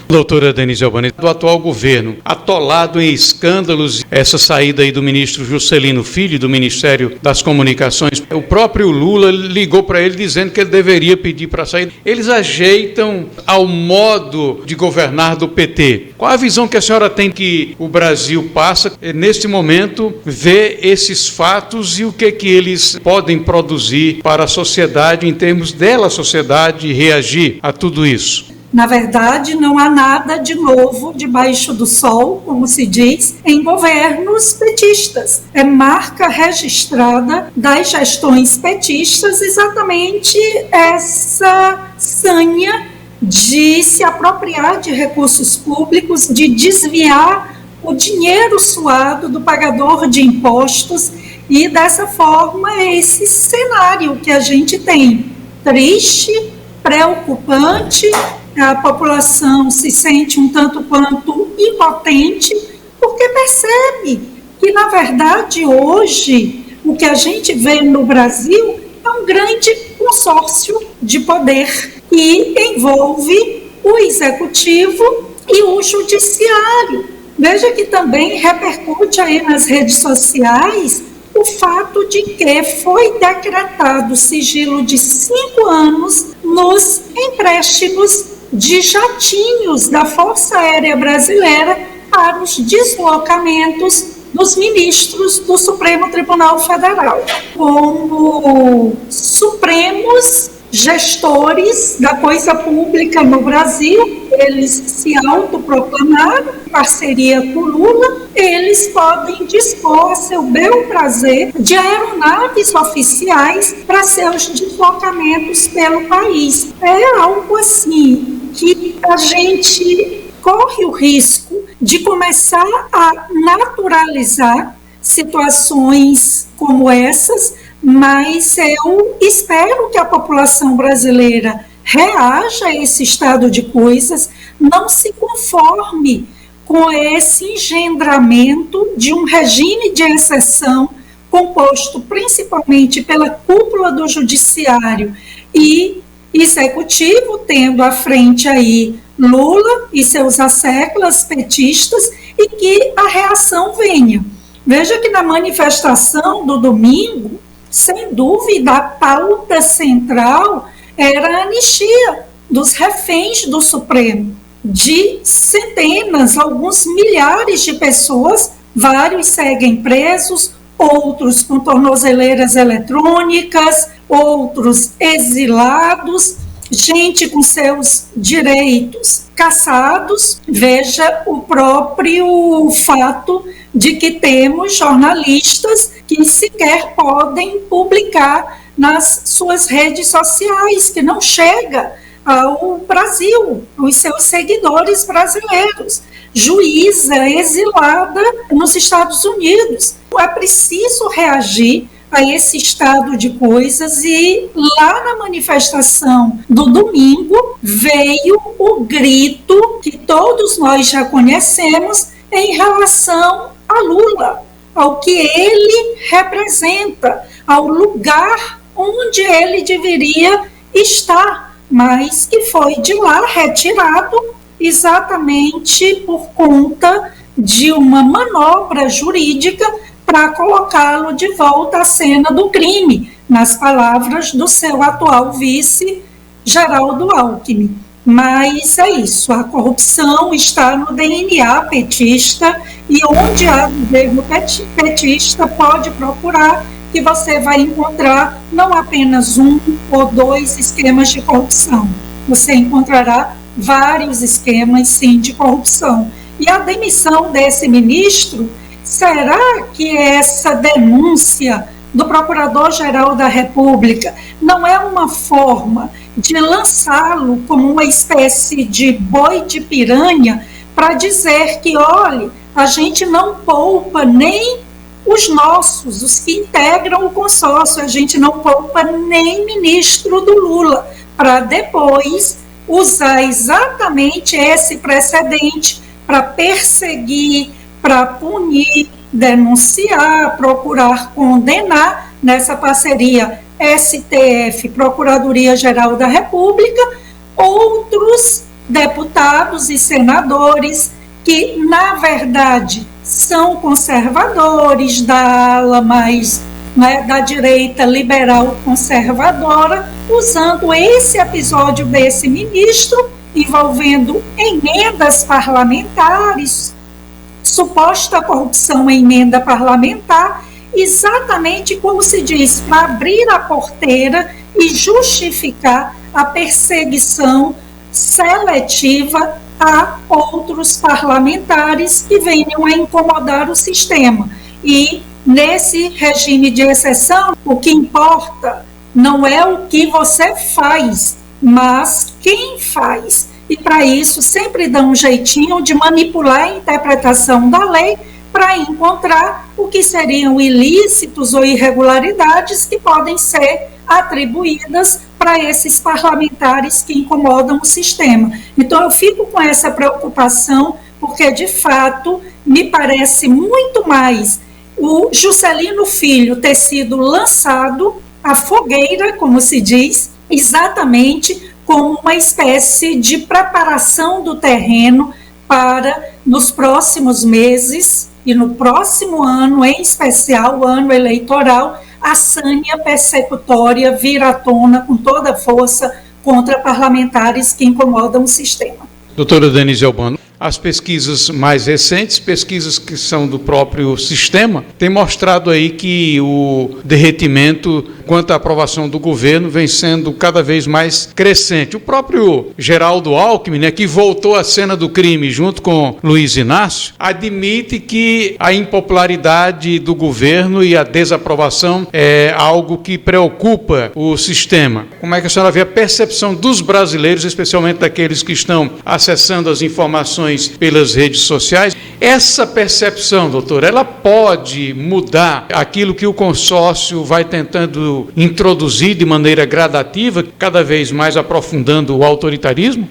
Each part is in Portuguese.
Doutora Denise Albani, do atual governo, atolado em escândalos, essa saída aí do ministro Juscelino Filho, do Ministério das Comunicações, o próprio Lula ligou para ele dizendo que ele deveria pedir para sair. Eles ajeitam ao modo de governar do PT. Qual a visão que a senhora tem que o Brasil passa, neste momento, ver esses fatos e o que eles podem produzir para a sociedade, em termos dela, a sociedade, reagir a tudo isso? Na verdade, não há nada de novo debaixo do sol, como se diz, em governos petistas. É marca registrada das gestões petistas exatamente essa sanha de se apropriar de recursos públicos, de desviar o dinheiro suado do pagador de impostos, e dessa forma é esse cenário que a gente tem, triste, preocupante. A população se sente um tanto quanto impotente, porque percebe que, na verdade, hoje, o que a gente vê no Brasil é um grande consórcio de poder que envolve o executivo e o judiciário. Veja que também repercute aí nas redes sociais o fato de que foi decretado sigilo de 5 anos nos empréstimos de jatinhos da Força Aérea Brasileira para os deslocamentos dos ministros do Supremo Tribunal Federal. Como supremos gestores da coisa pública no Brasil, eles se autoproclamaram, em parceria com Lula, eles podem dispor a seu bel prazer de aeronaves oficiais para seus deslocamentos pelo país. É algo assim que a gente corre o risco de começar a naturalizar situações como essas, mas eu espero que a população brasileira reaja a esse estado de coisas, não se conforme com esse engendramento de um regime de exceção composto principalmente pela cúpula do judiciário e executivo, tendo à frente aí Lula e seus asseclas petistas, e que a reação venha. Veja que na manifestação do domingo, sem dúvida, a pauta central era a anistia dos reféns do Supremo, de centenas, alguns milhares de pessoas, vários seguem presos, outros com tornozeleiras eletrônicas, outros exilados, gente com seus direitos cassados. Veja o próprio fato de que temos jornalistas que sequer podem publicar nas suas redes sociais, que não chega ao Brasil, aos seus seguidores brasileiros. Juíza exilada nos Estados Unidos. É preciso reagir a esse estado de coisas, e lá na manifestação do domingo veio o grito que todos nós já conhecemos em relação a Lula, ao que ele representa, ao lugar onde ele deveria estar, mas que foi de lá retirado exatamente por conta de uma manobra jurídica para colocá-lo de volta à cena do crime, nas palavras do seu atual vice, Geraldo Alckmin. Mas é isso, a corrupção está no DNA petista, e onde há governo petista, pode procurar, que você vai encontrar não apenas um ou dois esquemas de corrupção. Você encontrará vários esquemas, sim, de corrupção. E a demissão desse ministro, será que essa denúncia do Procurador-Geral da República não é uma forma de lançá-lo como uma espécie de boi de piranha para dizer que, olhe, a gente não poupa nem os nossos, os que integram o consórcio, a gente não poupa nem ministro do Lula, para depois usar exatamente esse precedente para perseguir, para punir, denunciar, procurar condenar nessa parceria STF, Procuradoria-Geral da República, outros deputados e senadores que, na verdade, são conservadores, da ala mais, né, da direita liberal conservadora, usando esse episódio desse ministro, envolvendo emendas parlamentares, suposta corrupção em emenda parlamentar, exatamente como se diz, para abrir a porteira e justificar a perseguição seletiva a outros parlamentares que venham a incomodar o sistema. E nesse regime de exceção, o que importa não é o que você faz, mas quem faz. E para isso sempre dá um jeitinho de manipular a interpretação da lei para encontrar o que seriam ilícitos ou irregularidades que podem ser atribuídas para esses parlamentares que incomodam o sistema. Então eu fico com essa preocupação, porque de fato me parece muito mais o Juscelino Filho ter sido lançado à fogueira, como se diz, exatamente como uma espécie de preparação do terreno para, nos próximos meses e no próximo ano, em especial o ano eleitoral, a sânia persecutória vir à tona com toda a força contra parlamentares que incomodam o sistema. Doutora Denise Albano, as pesquisas mais recentes, pesquisas que são do próprio sistema, têm mostrado aí que o derretimento quanto à aprovação do governo vem sendo cada vez mais crescente. O próprio Geraldo Alckmin, né, que voltou à cena do crime junto com Luiz Inácio, admite que a impopularidade do governo e a desaprovação é algo que preocupa o sistema. Como é que a senhora vê a percepção dos brasileiros, especialmente daqueles que estão acessando as informações pelas redes sociais? Essa percepção, doutor, ela pode mudar aquilo que o consórcio vai tentando introduzir de maneira gradativa, cada vez mais aprofundando o autoritarismo?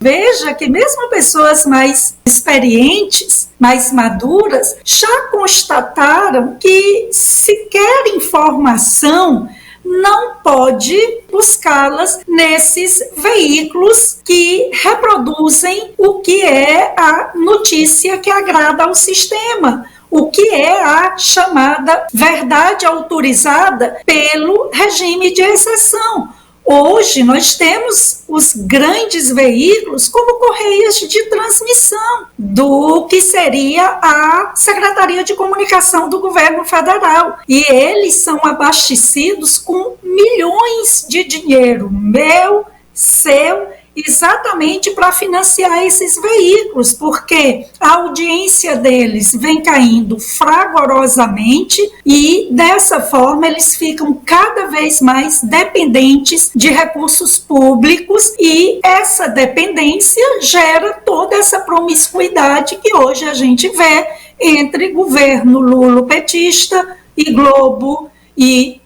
Veja que mesmo pessoas mais experientes, mais maduras, já constataram que se quer informação, não pode buscá-las nesses veículos que reproduzem o que é a notícia que agrada ao sistema, o que é a chamada verdade autorizada pelo regime de exceção. Hoje nós temos os grandes veículos como correias de transmissão do que seria a Secretaria de Comunicação do Governo Federal. E eles são abastecidos com milhões de dinheiro, meu, seu, exatamente para financiar esses veículos, porque a audiência deles vem caindo fragorosamente e, dessa forma, eles ficam cada vez mais dependentes de recursos públicos e essa dependência gera toda essa promiscuidade que hoje a gente vê entre governo lulopetista e Globo e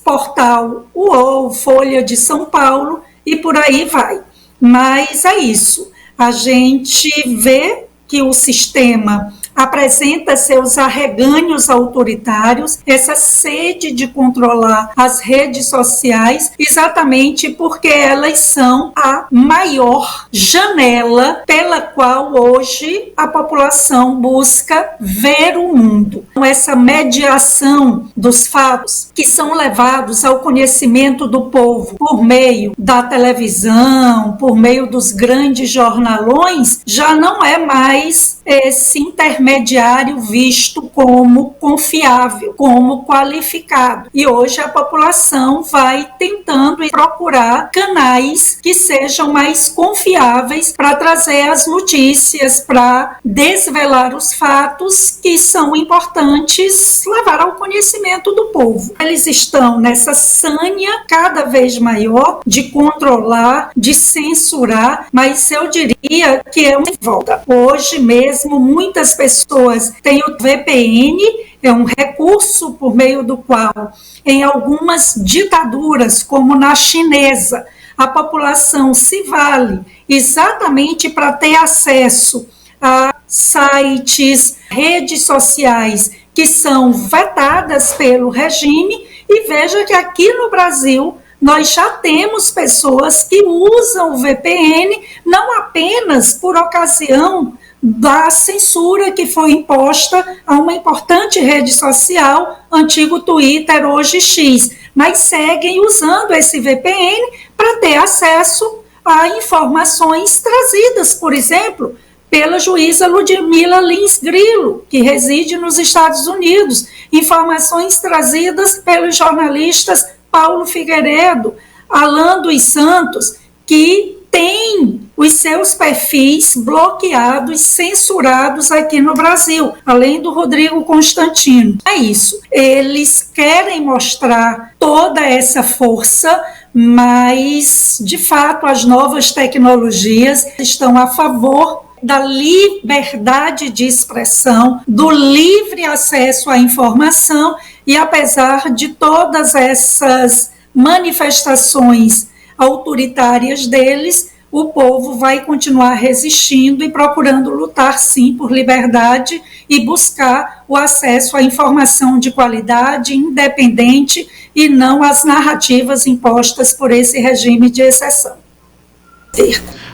portal UOL, Folha de São Paulo e por aí vai. Mas é isso, a gente vê que o sistema apresenta seus arreganhos autoritários, essa sede de controlar as redes sociais, exatamente porque elas são a maior janela pela qual hoje a população busca ver o mundo. Essa mediação dos fatos que são levados ao conhecimento do povo por meio da televisão, por meio dos grandes jornalões, já não é mais esse intermediário visto como confiável, como qualificado. E hoje a população vai tentando procurar canais que sejam mais confiáveis para trazer as notícias, para desvelar os fatos que são importantes levar ao conhecimento do povo. Eles estão nessa sânia cada vez maior de controlar, de censurar, mas eu diria que é uma volta. Hoje mesmo, muitas pessoas têm o VPN, é um recurso por meio do qual, em algumas ditaduras, como na chinesa, a população se vale exatamente para ter acesso a sites, redes sociais que são vetadas pelo regime, e veja que aqui no Brasil nós já temos pessoas que usam o VPN não apenas por ocasião da censura que foi imposta a uma importante rede social, antigo Twitter, hoje X, mas seguem usando esse VPN para ter acesso a informações trazidas, por exemplo, pela juíza Ludmila Lins Grillo, que reside nos Estados Unidos, informações trazidas pelos jornalistas Paulo Figueiredo, Alan dos Santos, que têm os seus perfis bloqueados, censurados aqui no Brasil, além do Rodrigo Constantino. É isso. Eles querem mostrar toda essa força, mas, de fato, as novas tecnologias estão a favor da liberdade de expressão, do livre acesso à informação, e apesar de todas essas manifestações autoritárias deles, o povo vai continuar resistindo e procurando lutar, sim, por liberdade e buscar o acesso à informação de qualidade, independente, e não as narrativas impostas por esse regime de exceção.